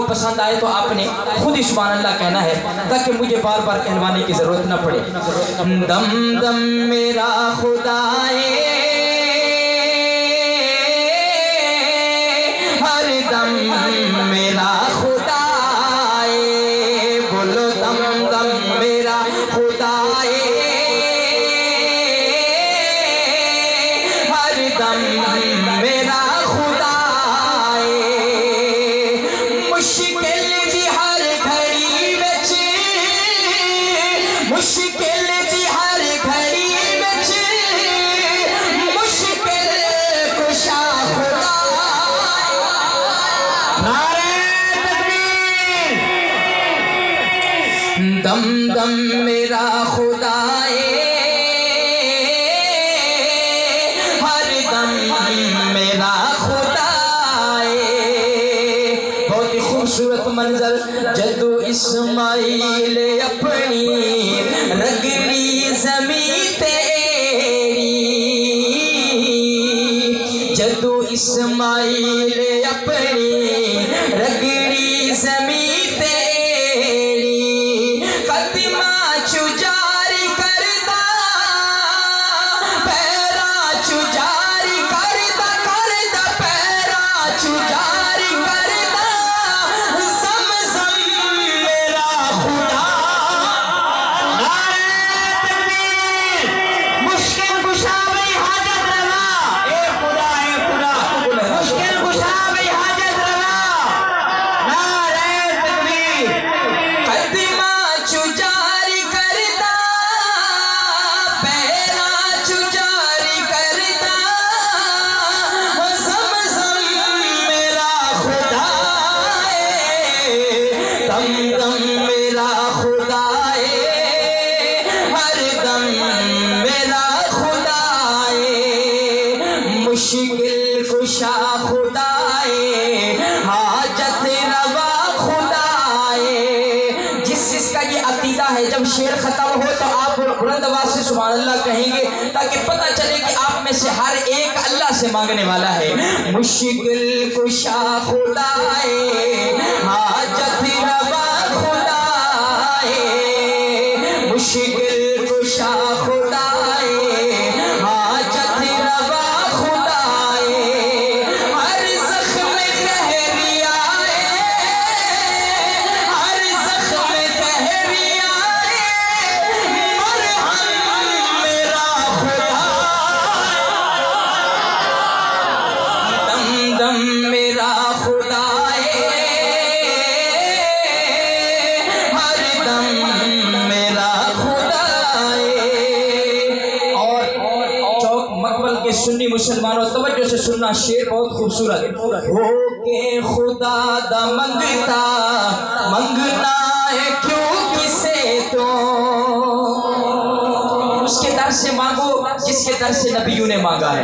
आपको पसंद आए तो आपने खुद ही सुभान अल्लाह कहना है, ताकि मुझे बार बार कहलवाने की जरूरत न पड़े। दम दम मेरा खुदाए, हर दम मेरा खुदाए, बोलो दम दम मेरा खुदाए, हर दम मेरा खुदाए, मुश्किल दी हर घड़ी विच, मुश्किल दी हर घड़ी विच, मुश्किल कुशा खुदा। नारे तकबीर। दम दम मेरा खुदाए, हर दम मेरा खुदाए। बहुत ही खूबसूरत मंजर, जदू इस्माइल अपनी रगड़ी ज़मीं तेरी, जदू इस्माइल अपनी रगड़ी ज़मीं तेरी, कदमा चुजारी करदा, पैरा चुजारी करदा, करदा पैरा चुजारी करदा, ज़मज़म मेरा खुदा। नारे तकबीर। मुश्किल कुशा भाई हाजत रवा, ए खुदा मुश्किल कुशा भाई हाजत रवा। नारे तकबीर। कदमा चुजारी करदा, पैरा चुजारी करदा, ज़मज़म मेरा खुदा है, दम दम मेरा खुदा है, हर दम मेरा खुदा है, मुश्किल कुशा खुदा है, हाजत रवा खुदा है। जिसका ये अकीदा है, जब शेर खत्म हो तो आप बुलंद आवाज से सुभान अल्लाह कहेंगे, ताकि पता चले कि आप में से हर एक अल्लाह से मांगने वाला है। मुश्किल कुशा खुदा है, हाजत रवा खुदा है, मुश्किल कुशा खुदा है, हाजत रवा खुदा है, हर ज़ख्म कहरिया है, हर ज़ख्म कहरिया है, मरहम मेरा खुदा। दम दम मेरा खुदा है, हर दम मेरा खुदा है। और चौक मकबल के सुन्नी मुसलमानों तवज्जो से सुनना, शेर बहुत खूबसूरत। हो के खुदा दा मंगता, मंगना है क्यों किसे तो, उसके दर से मांगो जिसके दर से नबियों ने मांगा है,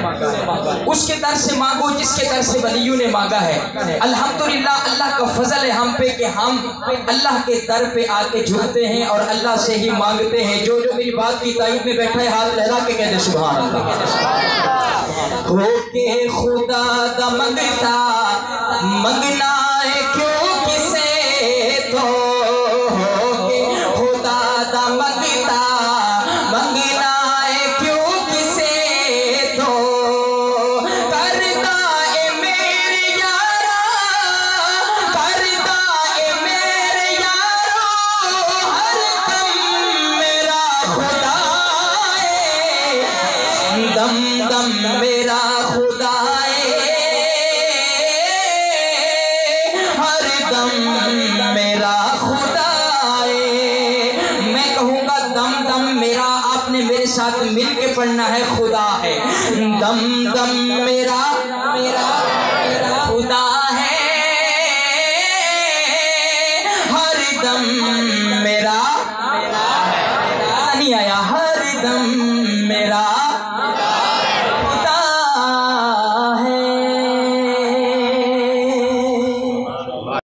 उसके दर से मांगो जिसके दर से वलियों ने मांगा है। अल्हम्दुलिल्लाह, अल्लाह का फजल है हम पे कि हम अल्लाह के दर पे आके झुकते हैं और अल्लाह से ही मांगते हैं। जो जो मेरी बात की तारीफ में बैठा है, हाथ लहरा के कहते सुभान अल्लाह। हो के खुदा दा मंगता, मंगना है क्यों किसे तो, हो के खुदा दा मंगता, मंगना है क्यों किसे तो, करदा ए मेरे यारा, करदा ए मेरे यारो, हर दम मेरा खुदा है, दम दम मेरा खुदा है, हर दम मेरा खुदा है। मैं कहूँगा दम दम मेरा, आपने मेरे साथ मिल के पढ़ना है, खुदा है। दम दम मेरा मेरा मेरा खुदा है, हर दम मेरा